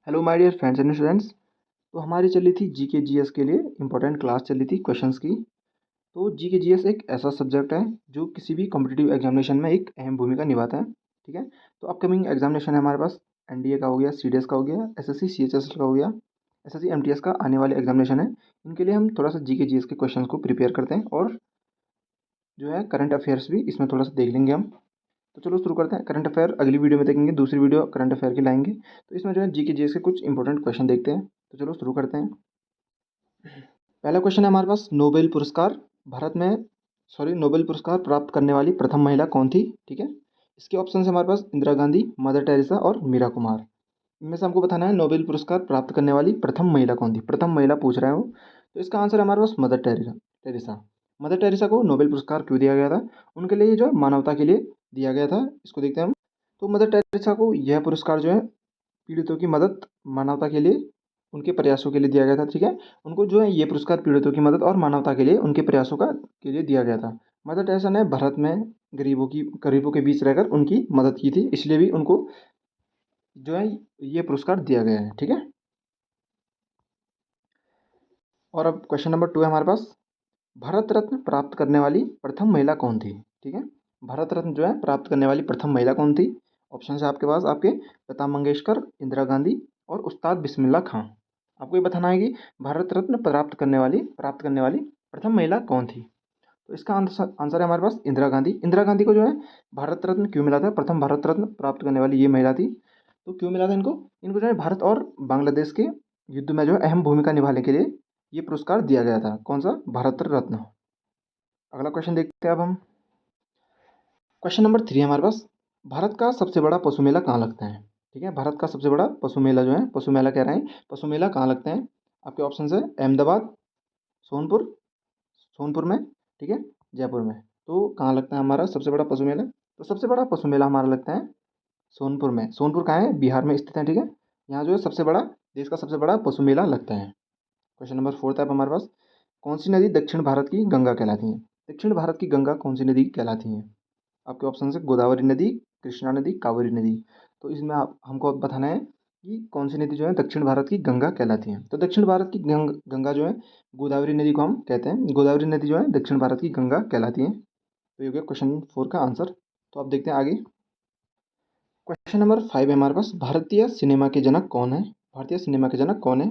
Hello my dear friends and students. तो हमारी चल रही थी जीके जीएस के लिए इंपॉर्टेंट क्लास चल रही थी क्वेश्चंस की। तो जीके जीएस एक ऐसा सब्जेक्ट है जो किसी भी कॉम्पिटिटिव एग्जामिनेशन में एक अहम भूमिका निभाता है। ठीक है। तो अपकमिंग एग्जामिनेशन है हमारे पास, एनडीए का हो गया, सीडीएस का हो गया, एसएससी सीएचएस का हो गया, एसएससी एमटीएस का आने वाले एग्जामिनेशन है। इनके लिए हम थोड़ा सा जीके जीएस के क्वेश्चन को प्रिपेयर करते हैं और जो है करंट अफेयर्स भी इसमें थोड़ा सा देख लेंगे हम। तो चलो शुरू करते हैं। करंट अफेयर अगली वीडियो में देखेंगे, दूसरी वीडियो करंट अफेयर की लाएंगे। तो इसमें जो है जीके जीएस के कुछ इंपॉर्टेंट क्वेश्चन देखते हैं। तो चलो शुरू करते हैं। पहला क्वेश्चन है हमारे पास, नोबेल पुरस्कार भारत में नोबेल पुरस्कार प्राप्त करने वाली प्रथम महिला कौन थी। ठीक है। इसके ऑप्शन है हमारे पास इंदिरा गांधी, मदर टेरेसा और मीरा कुमार। इनमें से हमको बताना है नोबेल पुरस्कार प्राप्त करने वाली प्रथम महिला कौन थी। प्रथम महिला पूछ रहे हो तो इसका आंसर है हमारे पास मदर टेरेसा। मदर टेरेसा को नोबेल पुरस्कार क्यों दिया गया था? उनके लिए जो है मानवता के लिए दिया गया था। इसको देखते हैं हम। तो मदर टेरेसा को यह पुरस्कार जो है पीड़ितों की मदद, मानवता के लिए उनके प्रयासों के लिए दिया गया था। ठीक है। उनको जो है ये पुरस्कार पीड़ितों की मदद और मानवता के लिए उनके प्रयासों का के लिए दिया गया था। मदर टेरेसा ने भारत में गरीबों के बीच रहकर उनकी मदद की थी, इसलिए भी उनको जो है ये पुरस्कार दिया गया है। ठीक है। और अब क्वेश्चन नंबर 2 है हमारे पास, भारत रत्न प्राप्त करने वाली प्रथम महिला कौन थी। ठीक है। भारत रत्न जो है प्राप्त करने वाली प्रथम महिला कौन थी? ऑप्शन है आपके पास आपके, लता मंगेशकर, इंदिरा गांधी और उस्ताद बिस्मिल्लाह खां। आपको ये बताना है कि भारत रत्न प्राप्त करने वाली प्रथम महिला कौन थी। तो इसका आंसर आंसर है हमारे पास इंदिरा गांधी। इंदिरा गांधी को जो है भारत रत्न क्यों मिला था? प्रथम भारत रत्न प्राप्त करने वाली ये महिला थी। तो क्यों मिला था इनको? इनको जो है भारत और बांग्लादेश के युद्ध में जो है अहम भूमिका निभाने के लिए ये पुरस्कार दिया गया था। कौन सा? भारत रत्न। अगला क्वेश्चन देखते हैं अब हम। क्वेश्चन नंबर 3 है हमारे पास, भारत का सबसे बड़ा पशु मेला कहाँ लगता है। ठीक है। भारत का सबसे बड़ा पशु मेला जो है, पशु मेला कह रहे हैं, पशु मेला कहाँ लगते हैं? आपके ऑप्शन है अहमदाबाद, सोनपुर, सोनपुर में, ठीक है, जयपुर में। तो कहाँ लगता है हमारा सबसे बड़ा पशु मेला? तो सबसे बड़ा पशु मेला हमारा लगता है सोनपुर में। सोनपुर कहाँ है? बिहार में स्थित है। ठीक है। यहाँ जो है सबसे बड़ा, देश का सबसे बड़ा पशु मेला लगता है। क्वेश्चन नंबर 4 है अब हमारे पास, कौन सी नदी दक्षिण भारत की गंगा कहलाती है? दक्षिण भारत की गंगा कौन सी नदी कहलाती है? आपके ऑप्शन है गोदावरी नदी, कृष्णा नदी, कावेरी नदी। तो इसमें आप हमको अब बताना है कि कौन सी नदी जो है दक्षिण भारत की गंगा कहलाती है। तो दक्षिण भारत की गंगा जो है गोदावरी नदी को हम कहते हैं। गोदावरी नदी जो है दक्षिण भारत की गंगा कहलाती है। तो ये हो गया क्वेश्चन 4 का आंसर। तो आप देखते हैं आगे। क्वेश्चन नंबर 5 है हमारे पास, भारतीय सिनेमा के जनक कौन है? भारतीय सिनेमा के जनक कौन है?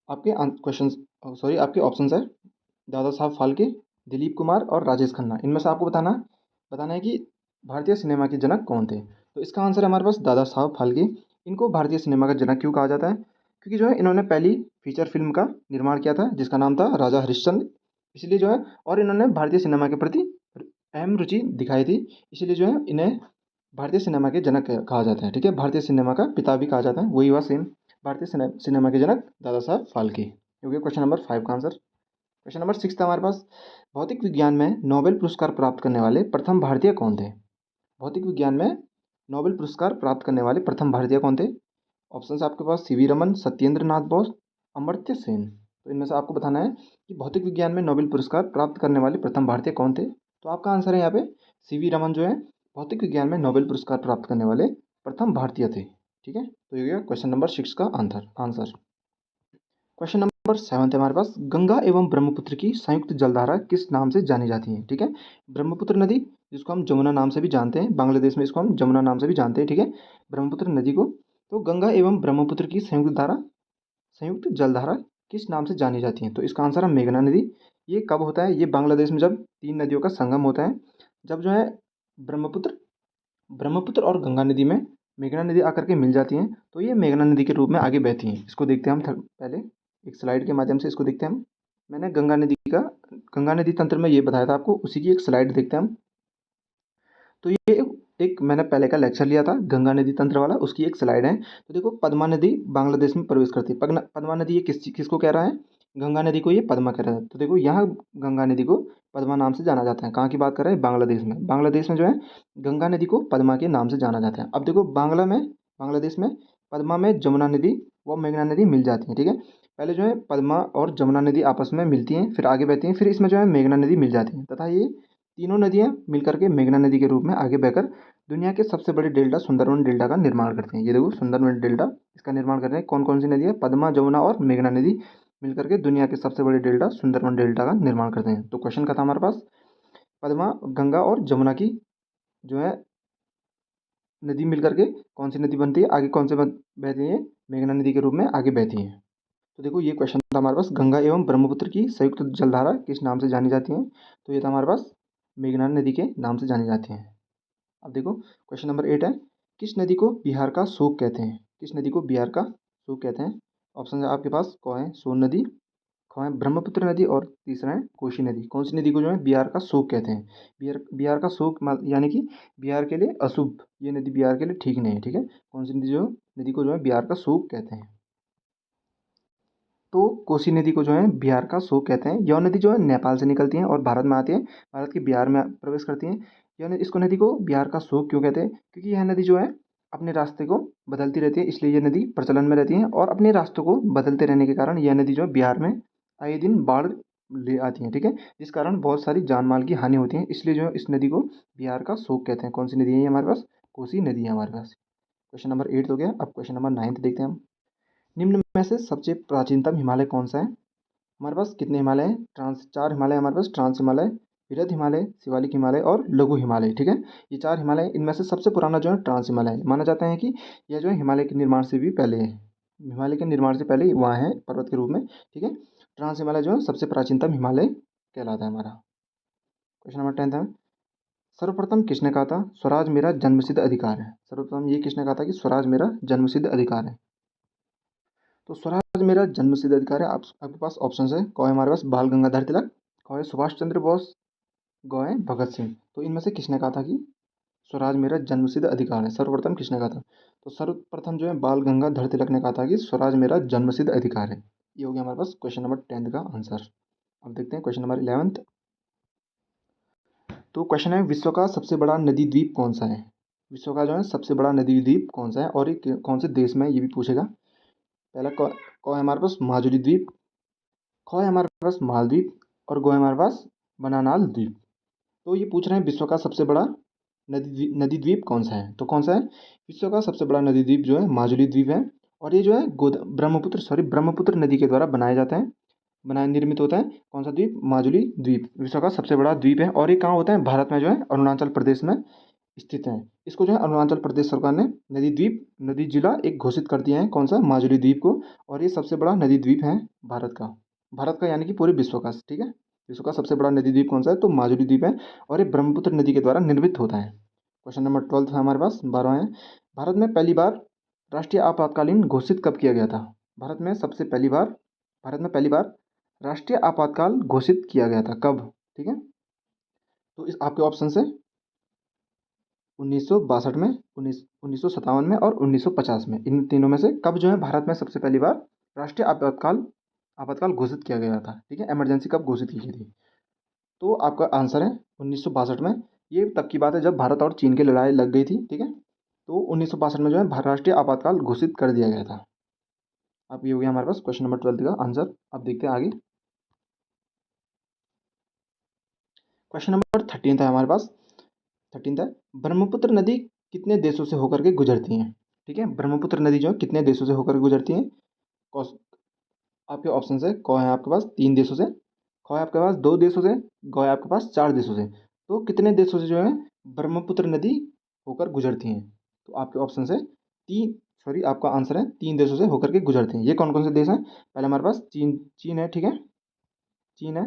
आपके क्वेश्चन, सॉरी, आपके ऑप्शन है दादा साहब फाल्के, दिलीप कुमार और राजेश खन्ना। इनमें से आपको बताना है कि भारतीय सिनेमा के जनक कौन थे। तो इसका आंसर है हमारे पास दादा साहब फाल्के। इनको भारतीय सिनेमा का जनक क्यों कहा जाता है? क्योंकि जो है इन्होंने पहली फीचर फिल्म का निर्माण किया था जिसका नाम था राजा हरिश्चंद्र। इसलिए जो है, और इन्होंने भारतीय सिनेमा के प्रति अहम रुचि दिखाई थी, इसलिए जो है इन्हें भारतीय सिनेमा के जनक कहा जाता है। ठीक है। भारतीय सिनेमा का पिता भी कहा जाता है, वही हुआ सेम। भारतीय सिनेमा के जनक दादा साहब फाल्के। ये हो गया क्वेश्चन नंबर 5 का आंसर। क्वेश्चन नंबर 6 था हमारे पास, भौतिक विज्ञान में नोबेल पुरस्कार प्राप्त करने वाले प्रथम भारतीय कौन थे? भौतिक विज्ञान में नोबेल पुरस्कार प्राप्त करने वाले प्रथम भारतीय कौन थे? ऑप्शन है आपके पास सीवी रमन, सत्येंद्र नाथ बोस, अमर्त्य सेन। तो इनमें से आपको बताना है कि भौतिक विज्ञान में नोबेल पुरस्कार प्राप्त करने वाले प्रथम भारतीय कौन थे। तो आपका आंसर है यहाँ पे सीवी रमन जो है भौतिक विज्ञान में नोबेल पुरस्कार प्राप्त करने वाले प्रथम भारतीय थे। ठीक है। तो ये गया क्वेश्चन नंबर 6 का आंसर। क्वेश्चन नंबर 7 है हमारे पास, गंगा एवं ब्रह्मपुत्र की संयुक्त जलधारा किस नाम से जानी जाती है? ठीक है। ब्रह्मपुत्र नदी, जिसको हम जमुना नाम से भी जानते हैं, बांग्लादेश में इसको हम जमुना नाम से भी जानते हैं। ठीक है। ब्रह्मपुत्र नदी को तो गंगा एवं ब्रह्मपुत्र की संयुक्त जलधारा किस नाम से जानी जाती है? तो इसका आंसर है मेघना नदी। ये कब होता है? ये बांग्लादेश में जब तीन नदियों का संगम होता है, जब जो है ब्रह्मपुत्र ब्रह्मपुत्र और गंगा नदी में मेघना नदी आकर के मिल जाती हैं, तो ये मेघना नदी के रूप में आगे बहती हैं। इसको देखते हैं हम पहले एक स्लाइड के माध्यम से इसको देखते हैं हम। मैंने गंगा नदी तंत्र में ये बताया था आपको, उसी की एक स्लाइड देखते हैं हम। तो ये एक मैंने पहले का लेक्चर लिया था गंगा नदी तंत्र वाला, उसकी एक स्लाइड है। तो देखो, पद्मा नदी बांग्लादेश में प्रवेश करती है। पद्मा नदी ये किसको कह रहा है? गंगा नदी को ये पद्मा कह रहा है। तो देखो, यहाँ गंगा नदी को पद्मा नाम से जाना जाता है। कहाँ की बात कर रहे हैं? बांग्लादेश में जो है गंगा नदी को पद्मा के नाम से जाना जाता है। अब देखो, बांग्लादेश में पद्मा में जमुना नदी व मेघना नदी मिल जाती है। ठीक है। पहले जो है पद्मा और जमुना नदी आपस में मिलती हैं, फिर आगे बहती हैं, फिर इसमें जो है मेघना नदी मिल जाती है, तथा ये तीनों नदियाँ मिलकर के मेघना नदी के रूप में आगे बहकर दुनिया के सबसे बड़े डेल्टा सुंदरवन डेल्टा का निर्माण करते हैं। ये देखो सुंदरवन डेल्टा, इसका निर्माण कर रहे हैं कौन कौन सी नदी है? पद्मा, जमुना और मेघना नदी मिलकर के दुनिया के सबसे बड़े डेल्टा सुंदरवन डेल्टा का निर्माण करते हैं। तो क्वेश्चन का था हमारे पास पद्मा, गंगा और जमुना की जो है नदी मिलकर के कौन सी नदी बनती है, आगे कौन से बहती है? मेघना नदी के रूप में आगे बहती है। तो देखो ये क्वेश्चन था हमारे पास, गंगा एवं ब्रह्मपुत्र की संयुक्त जलधारा किस नाम से जानी जाती है? तो ये था हमारे पास मेघना नदी के नाम से जानी जाती है। अब देखो क्वेश्चन नंबर 8 है, किस नदी को बिहार का शोक कहते हैं? किस नदी को बिहार का शोक कहते हैं? ऑप्शन है आपके पास, क है सोन नदी, ख है ब्रह्मपुत्र नदी और तीसरा है कोसी नदी। कौन सी नदी को जो है बिहार का शोक कहते हैं? बिहार का शोक यानी कि बिहार के लिए अशुभ, ये नदी बिहार के लिए ठीक नहीं है, ठीक है। कौन सी नदी को जो है बिहार का शोक कहते हैं? तो कोसी नदी को जो है बिहार का शोक कहते हैं। यह नदी जो है नेपाल से निकलती है और भारत में आती है, भारत के बिहार में प्रवेश करती है। इसको नदी को बिहार का शोक क्यों कहते हैं? क्योंकि यह नदी जो है अपने रास्ते को बदलती रहती है, इसलिए यह नदी प्रचलन में रहती है और अपने रास्तों को बदलते रहने के कारण यह नदी जो है बिहार में आए दिन बाढ़ ले आती है, ठीक है, जिस कारण बहुत सारी जान माल की हानि होती है, इसलिए जो है इस नदी को बिहार का शोक कहते हैं। कौन सी नदी है ये हमारे पास? कोसी नदी है हमारे पास। क्वेश्चन नंबर 8 हो गया। अब क्वेश्चन नंबर 9 देखते हैं हम। निम्न में से सबसे प्राचीनतम हिमालय कौन सा है? हमारे पास कितने हिमालय हैं? चार हिमालय हमारे पास, ट्रांस हिमालय, बृहद हिमालय, शिवालिक हिमालय और लघु हिमालय, ठीक है। ये चार हिमालय, इनमें से सबसे पुराना जो है ट्रांस हिमालय है। माना जाता है कि यह जो है हिमालय के निर्माण से भी पहले है, हिमालय के निर्माण से पहले वहाँ है पर्वत के रूप में, ठीक है। ट्रांस हिमालय जो है सबसे प्राचीनतम हिमालय कहलाता है हमारा। क्वेश्चन नंबर 10 है, सर्वप्रथम किसने कहा था स्वराज मेरा जन्मसिद्ध अधिकार है? सर्वप्रथम ये किसने कहा था कि स्वराज मेरा जन्मसिद्ध अधिकार है? तो स्वराज मेरा जन्मसिद्ध अधिकार है। आपके पास ऑप्शन है, क है हमारे पास बाल गंगाधर तिलक, ख है सुभाष चंद्र बोस, ग है भगत सिंह। तो इनमें से किसने कहा था कि स्वराज मेरा जन्मसिद्ध अधिकार है? सर्वप्रथम किसने कहा था? तो सर्वप्रथम जो है बाल गंगाधर तिलक ने कहा था कि स्वराज मेरा जन्मसिद्ध अधिकार है। ये हो गया हमारे पास क्वेश्चन नंबर 10 का आंसर। अब देखते हैं क्वेश्चन नंबर 11। तो क्वेश्चन है, विश्व का सबसे बड़ा नदी द्वीप कौन सा है? विश्व का जो है सबसे बड़ा नदी द्वीप कौन सा है और ये कौन से देश में है, ये भी पूछेगा। पहला क है हमारे पास माजुली द्वीप, ख है हमारे पास मालद्वीप और ग है हमारे पास बनानाल द्वीप। तो ये पूछ रहे हैं विश्व का सबसे बड़ा नदी द्वीप कौन सा है? तो कौन सा है? विश्व का सबसे बड़ा नदी द्वीप जो है माजुली द्वीप है और ये जो है ब्रह्मपुत्र नदी के द्वारा बनाया जाता है, निर्मित होता है। कौन सा द्वीप? माजुली द्वीप विश्व का सबसे बड़ा द्वीप है और ये कहाँ होता है? भारत में जो है अरुणाचल प्रदेश में स्थित है। इसको जो है अरुणाचल प्रदेश सरकार ने नदी जिला एक घोषित कर दिया है, कौन सा? माजुली द्वीप को। और ये सबसे बड़ा नदी द्वीप है भारत का यानी कि पूरे विश्व का, ठीक है। विश्व का सबसे बड़ा नदी द्वीप कौन सा है? तो माजुली द्वीप है और ये ब्रह्मपुत्र नदी के द्वारा निर्मित होता है। क्वेश्चन नंबर 12 है हमारे पास, 12 है, भारत में पहली बार राष्ट्रीय आपातकालीन घोषित कब किया गया था? भारत में पहली बार राष्ट्रीय आपातकाल घोषित किया गया था कब? ठीक है, तो इस आपके ऑप्शन से 1962 में, 1957 में और 1950 में, इन तीनों में से कब जो है भारत में सबसे पहली बार राष्ट्रीय आपातकाल घोषित किया गया था, ठीक है, इमरजेंसी कब घोषित की गई थी? तो आपका आंसर है 1962 में। ये तब की बात है जब भारत और चीन की लड़ाई लग गई थी, ठीक है। तो 1962 में जो है राष्ट्रीय आपातकाल घोषित कर दिया गया था। अब ये हो गया हमारे पास क्वेश्चन नंबर 12 का आंसर। अब देखते हैं आगे। क्वेश्चन नंबर 13 है हमारे पास। 13 है, ब्रह्मपुत्र नदी कितने देशों से होकर के गुजरती है? ठीक है, ब्रह्मपुत्र नदी जो है कितने देशों से होकर गुजरती है? आपके ऑप्शन है, क है आपके पास 3 देशों से, ख है आपके पास 2 देशों से, ग है आपके पास 4 देशों से। तो कितने देशों से जो है ब्रह्मपुत्र नदी होकर गुजरती हैं? तो आपके ऑप्शन है आपका आंसर है 3 देशों से होकर के गुजरती हैं। ये कौन कौन से देश हैं? पहले हमारे पास चीन है, ठीक है, चीन है,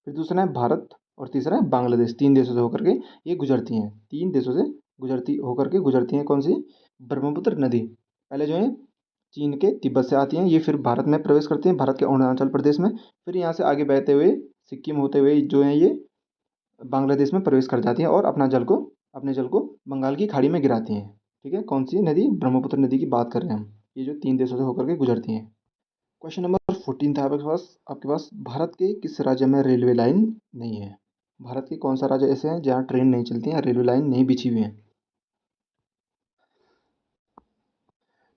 फिर दूसरा है भारत और तीसरा है बांग्लादेश। 3 देशों से होकर के ये गुजरती हैं, 3 देशों से गुजरती हैं कौन सी? ब्रह्मपुत्र नदी। पहले जो है चीन के तिब्बत से आती हैं, ये फिर भारत में प्रवेश करती हैं, भारत के अरुणाचल प्रदेश में, फिर यहाँ से आगे बहते हुए सिक्किम होते हुए जो है ये बांग्लादेश में प्रवेश कर जाती हैं और अपने जल को बंगाल की खाड़ी में गिराती हैं। ठीक है, कौन सी नदी? ब्रह्मपुत्र नदी की बात कर रहे हैं हम, ये जो 3 देशों से होकर के गुजरती हैं। क्वेश्चन नंबर 14 था आपके पास भारत के किस राज्य में रेलवे लाइन नहीं है? भारत के कौन सा राज्य ऐसे हैं जहाँ ट्रेन नहीं चलती है, रेलवे लाइन नहीं बिछी हुई है?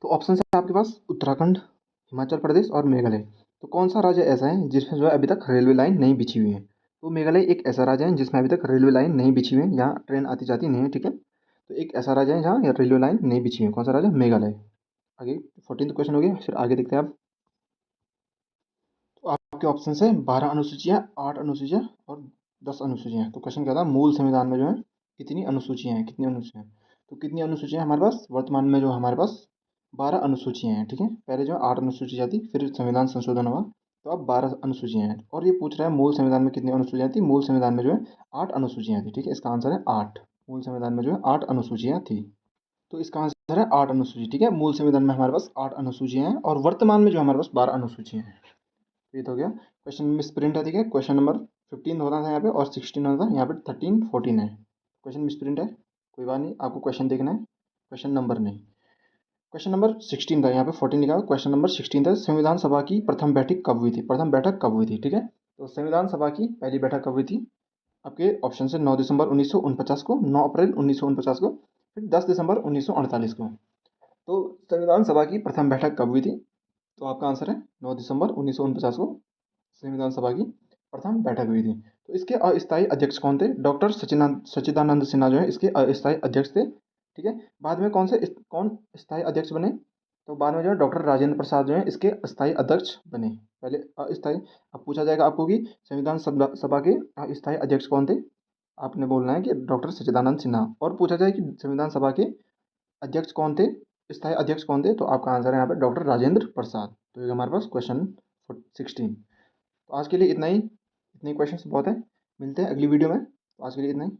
तो ऑप्शन है आपके पास उत्तराखंड, हिमाचल प्रदेश और मेघालय। तो कौन सा राज्य ऐसा है जिसमें जो है अभी तक रेलवे लाइन नहीं बिछी हुई है? तो मेघालय एक ऐसा राज्य है जिसमें अभी तक रेलवे लाइन नहीं बिछी हुई है, यहाँ ट्रेन आती जाती नहीं है, ठीक है। तो एक ऐसा राज्य है जहाँ रेलवे लाइन नहीं बिछी हुई है, कौन सा राज्य? मेघालय। आगे 14th क्वेश्चन हो गया, फिर आगे देखते हैं आप। तो आपके ऑप्शन है 12 अनुसूचियाँ, 8 अनुसूचियाँ और 10 अनुसूचियाँ। तो क्वेश्चन क्या था, मूल संविधान में जो है कितनी अनुसूचियाँ हैं, कितनी अनुसूचियाँ हैं? तो कितनी अनुसूचियाँ हैं हमारे पास? वर्तमान में जो हमारे पास 12 अनुसूचियाँ हैं, ठीक है। पहले जो 8 अनुसूचियाँ थी, फिर संविधान संशोधन हुआ तो अब 12 अनुसूचियाँ हैं। और ये पूछ रहा है मूल संविधान में कितनी अनुसूचियाँ थी? मूल संविधान में जो है 8 अनुसूचियाँ थी, ठीक है। इसका आंसर है 8। मूल संविधान में जो है 8 अनुसूचियाँ थी। तो इसका आंसर है 8 अनुसूची, ठीक है। मूल संविधान में हमारे पास 8 अनुसूचियाँ हैं और वर्तमान में जो हमारे पास 12 अनुसूचियाँ हैं। ये तो हो गया। क्वेश्चन मिस प्रिंट है, ठीक है। क्वेश्चन नंबर 15 होना था यहाँ पे और 16 होना था, यहाँ पे 13 14 है। क्वेश्चन मिस प्रिंट है, कोई बात नहीं, आपको क्वेश्चन देखना है, क्वेश्चन नंबर नहीं। क्वेश्चन नंबर 16 था, यहाँ पे 14 लिखा है, क्वेश्चन नंबर 16 था, संविधान सभा की प्रथम बैठक कब हुई थी? प्रथम बैठक कब हुई थी, ठीक है। तो संविधान सभा की पहली बैठक कब हुई थी? आपके ऑप्शन से 9 दिसंबर 1949 को, 9 अप्रैल 1949 को, फिर 10 दिसंबर 1948 को। तो संविधान सभा की प्रथम बैठक कब हुई थी? तो आपका आंसर है 9 दिसंबर 1949 को संविधान सभा की प्रथम बैठक हुई थी। तो इसके अस्थायी अध्यक्ष कौन थे? डॉक्टर सच्चिदानंद सिन्हा जो है इसके अस्थायी अध्यक्ष थे, ठीक है। बाद में कौन स्थायी अध्यक्ष बने? तो बाद में जो है डॉक्टर राजेंद्र प्रसाद जो है इसके अस्थायी अध्यक्ष बने। पहले अस्थायी। अब पूछा जाएगा आपको कि संविधान सभा के अस्थायी अध्यक्ष कौन थे? आपने बोलना है कि डॉक्टर सच्चिदानंद सिन्हा। और पूछा जाए कि संविधान सभा के अध्यक्ष कौन थे, स्थायी अध्यक्ष कौन थे? तो आपका आंसर है यहाँ पे डॉक्टर राजेंद्र प्रसाद। तो ये हमारे पास क्वेश्चन 16। तो आज के लिए इतना ही, इतने क्वेश्चंस बहुत है। मिलते हैं अगली वीडियो में। तो आज के लिए इतना ही।